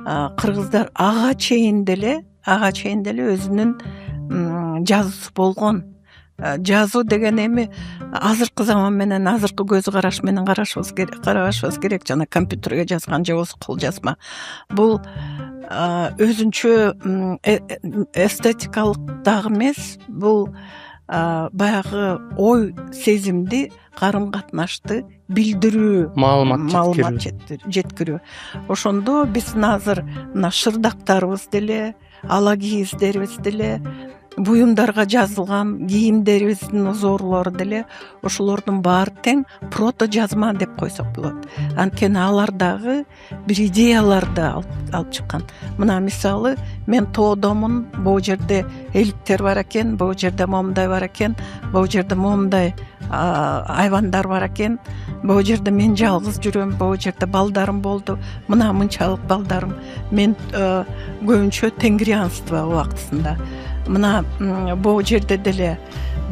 кыргыздар ага чейин деле өзүнүн жазуусу болгон. Жазуу деген эми азыркы заман менен азыркы көз караш менен карашыбыз керек. Жана компьютерге жазган же болбосо кол жазма. Бул өзүнчө эстетикалык дагы эмес. Бул баягы ой сезимди, карым катнашты билдирүү, маалымат жеткирүү. Ошондо биздин азыр мына шырдактарыбыз деле, ала кийиздерибиз деле, буюмдарга жазылган кийимдерибиздин узорлору деле ошолордун баары тең прото жазма деп койсок болот. Анткени алар дагы бир идеяларды алып чыккан. Мына мисалы мен тоодомун, бул жерде эликтер бар экен, бул жерде момундай бар экен, бул жерде момундай айвандар бар экен, бул жерде мен жалгыз жүрөм, бул жерде балдарым болду, мына мынчалык балдарым. Мен көбүнчө тенгрианство убактысында. Мына бул жерде деле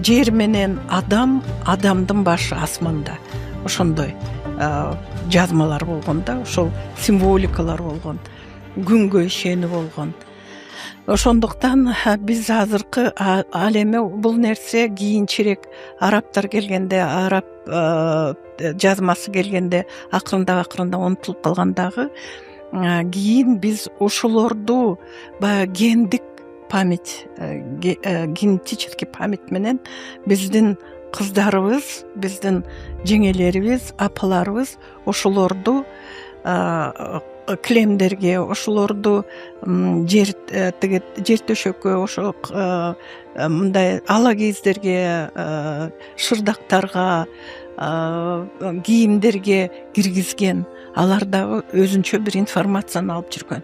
жер менен адамдын башы асманда. Ошондой жазмалар болгон да, ошол символикалар болгон, күнгө ишенүү болгон. Ошондуктан биз азыркы ал эми бул нерсе кийинчерээк арабтар келгенде, араб жазмасы келгенде акырындап унутулуп калгандагы, кийин биз ошолорду баягы гендик память, генетический память менен биздин кыздарыбыз, биздин жеңелерибиз, апаларыбыз ошолорду килемдерге, ошолорду жер төшөккө, ошо мындай ала кийиздерге, шырдактарга, кийимдерге киргизген. Алар дагы өзүнчө бир информацияны алып жүргөн.